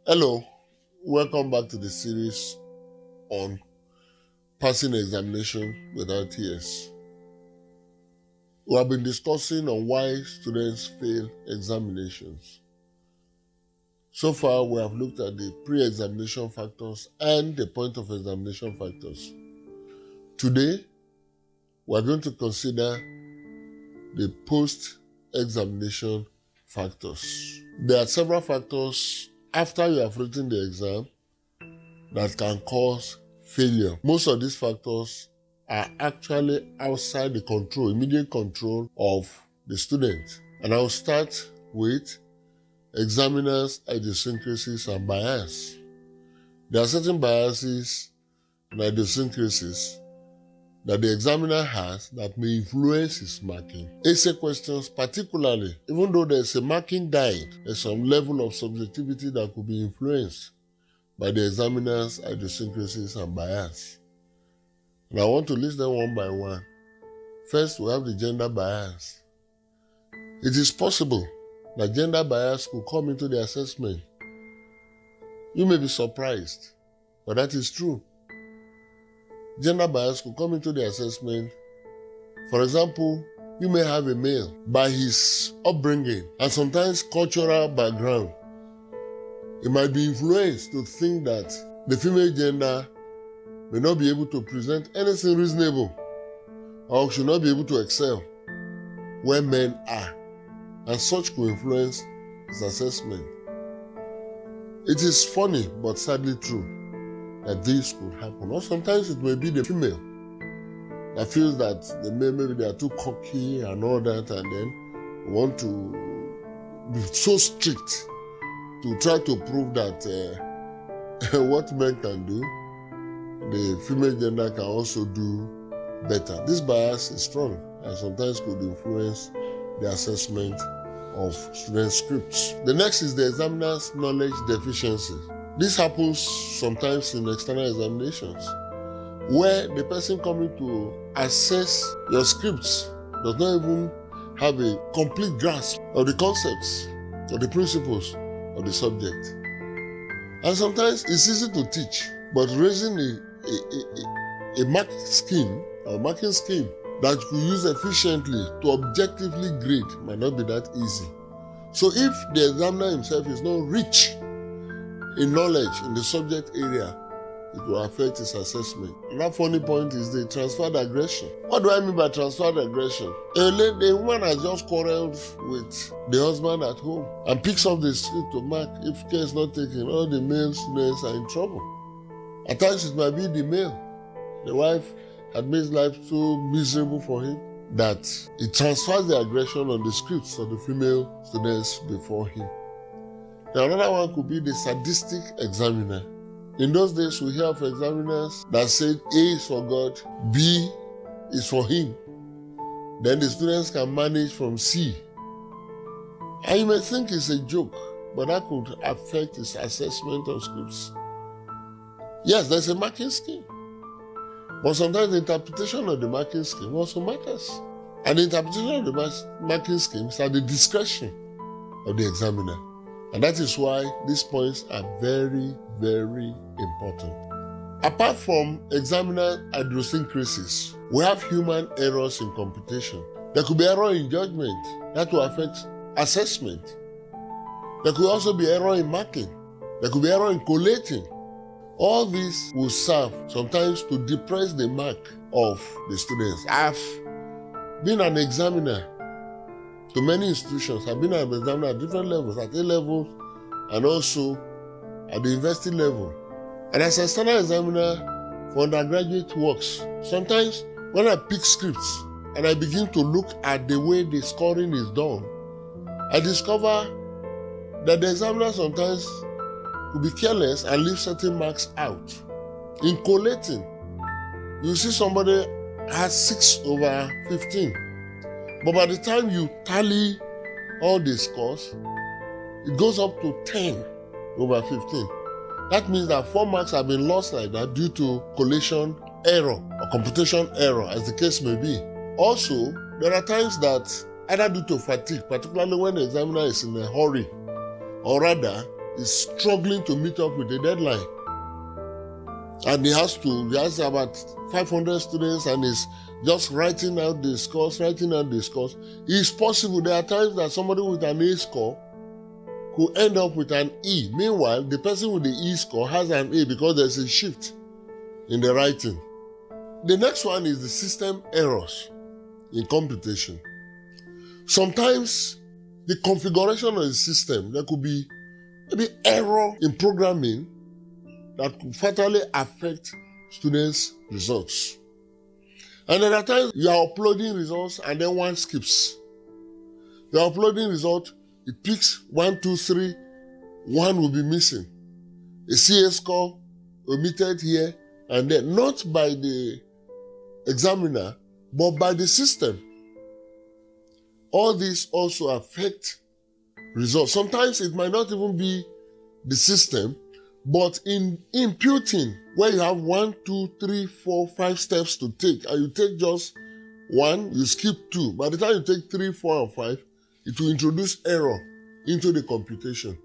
Hello, welcome back to the series on passing examination without tears. We have been discussing on why students fail examinations. So far, we have looked at the pre-examination factors and the point of examination factors. Today, we are going to consider the post-examination factors. There are several factors after you have written the exam that can cause failure. Most of these factors are actually outside the control, immediate control of the student. And I'll start with examiners' idiosyncrasies and bias. There are certain biases and idiosyncrasies that the examiner has that may influence his marking. Essay questions particularly, even though there's a marking guide, there's some level of subjectivity that could be influenced by the examiner's idiosyncrasies and bias. And I want to list them one by one. First, we have the gender bias. It is possible that gender bias could come into the assessment. You may be surprised, but that is true. Gender bias could come into the assessment. For example, you may have a male by his upbringing and sometimes cultural background. It might be influenced to think that the female gender may not be able to present anything reasonable or should not be able to excel where men are, and such could influence his assessment. It is funny but sadly true that this could happen. Or sometimes it may be the female that feels that the male, maybe they are too cocky and all that, and then want to be so strict to try to prove that what men can do, the female gender can also do better. This bias is strong and sometimes could influence the assessment of student scripts. The next is the examiner's knowledge deficiency. This happens sometimes in external examinations, where the person coming to assess your scripts does not even have a complete grasp of the concepts or the principles of the subject. And sometimes it's easy to teach, but raising a mark scheme or marking scheme that you use efficiently to objectively grade might not be that easy. So if the examiner himself is not rich in knowledge in the subject area, it will affect his assessment. Another funny point is the transferred aggression. What do I mean by transferred aggression? A woman has just quarreled with the husband at home and picks up the script to mark. If care is not taken, all the male students are in trouble. At times it might be the male. The wife had made life so miserable for him that it transfers the aggression on the scripts of the female students before him. Now, another one could be the sadistic examiner. In those days, we hear of examiners that said A is for God, B is for him. Then the students can manage from C. And you may think it's a joke, but that could affect his assessment of scripts. Yes, there's a marking scheme. But sometimes the interpretation of the marking scheme also matters. And the interpretation of the marking scheme is at the discretion of the examiner. And that is why these points are very, very important. Apart from examiner idiosyncrasies, we have human errors in computation. There could be error in judgment that will affect assessment. There could also be error in marking. There could be error in collating. All these will serve sometimes to depress the mark of the students. I've been an examiner to many institutions. I've been an examiner at different levels, at A levels and also at the university level. And as an external examiner for undergraduate works, sometimes when I pick scripts and I begin to look at the way the scoring is done, I discover that the examiner sometimes could be careless and leave certain marks out. In collating, you see somebody has 6/15. But by the time you tally all the scores, it goes up to 10/15. That means that 4 marks have been lost like that due to collation error or computation error, as the case may be. Also, there are times that either due to fatigue, particularly when the examiner is in a hurry, or rather, is struggling to meet up with the deadline. And he has about 500 students and is just writing out the scores. It's possible there are times that somebody with an A score could end up with an E. Meanwhile, the person with the E score has an A because there's a shift in the writing. The next one is the system errors in computation. Sometimes the configuration of the system, there could be maybe error in programming that could fatally affect students' results. And there are times you are uploading results and then one skips. You are uploading result, it picks 1, 2, 3, one will be missing. A CA score omitted here and then, not by the examiner, but by the system. All these also affect results. Sometimes it might not even be the system, but in imputing, where you have 1, 2, 3, 4, 5 steps to take, and you take just 1, you skip 2. By the time you take 3, 4, and 5, it will introduce error into the computation.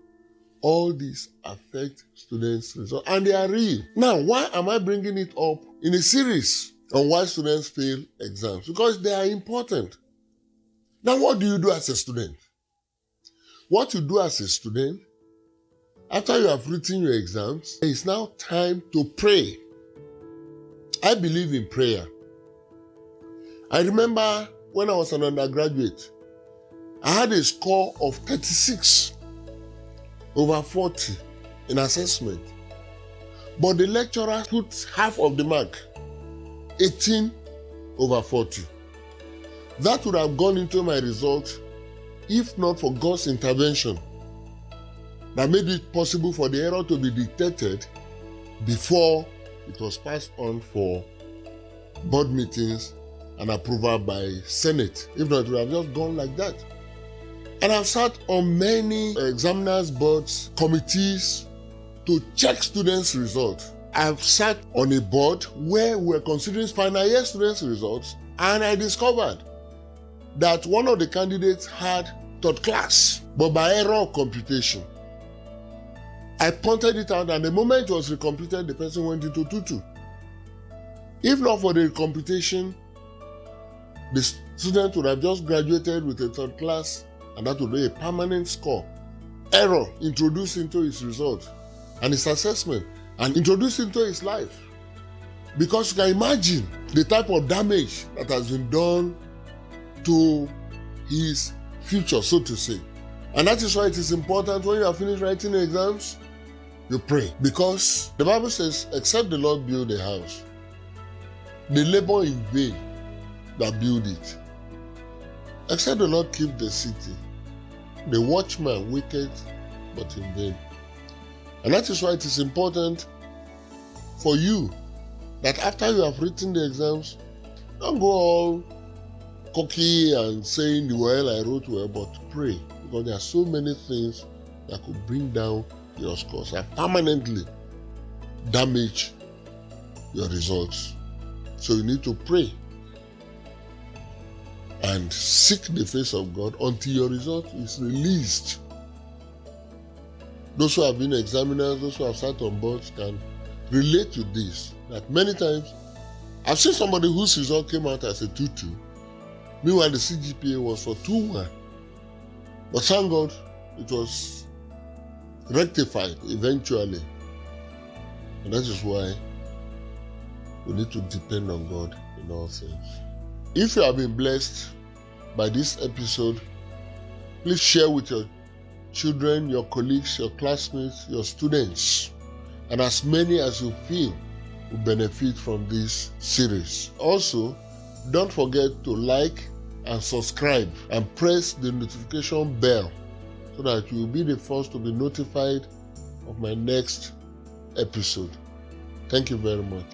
All these affect students' results, and they are real. Now, why am I bringing it up in a series on why students fail exams? Because they are important. Now, what do you do as a student? What you do as a student, after you have written your exams, it's now time to pray. I believe in prayer. I remember when I was an undergraduate, I had a score of 36 over 40 in assessment. But the lecturer put half of the mark, 18 over 40. That would have gone into my result if not for God's intervention that made it possible for the error to be detected before it was passed on for board meetings and approval by Senate. If not, it would have just gone like that. And I've sat on many examiners' boards, committees to check students' results. I've sat on a board where we're considering final year students' results, and I discovered that one of the candidates had third class, but by error of computation. I pointed it out, and the moment it was recomputed, the person went into 2-2. If not for the computation, the student would have just graduated with a third class, and that would be a permanent score. Error introduced into his result and his assessment, and introduced into his life. Because you can imagine the type of damage that has been done to his future, so to say. And that is why it is important when you are finished writing exams, you pray. Because the Bible says, except the Lord build a house, they labor in vain that build it. Except the Lord keep the city, the watchman waketh but in vain. And that is why it is important for you that after you have written the exams, don't go all cocky and saying, well, I wrote well, but pray. Because there are so many things that could bring down your scores and permanently damage your results. So you need to pray and seek the face of God until your result is released. Those who have been examiners, those who have sat on boards can relate to this. That many times, I've seen somebody whose result came out as a 2-2. Meanwhile, the CGPA was for 2-1. But thank God, it was rectified eventually. And that is why we need to depend on God in all things. If you have been blessed by this episode, please share with your children, your colleagues, your classmates, your students, and as many as you feel will benefit from this series. Also, don't forget to like and subscribe and press the notification bell so that you will be the first to be notified of my next episode. Thank you very much.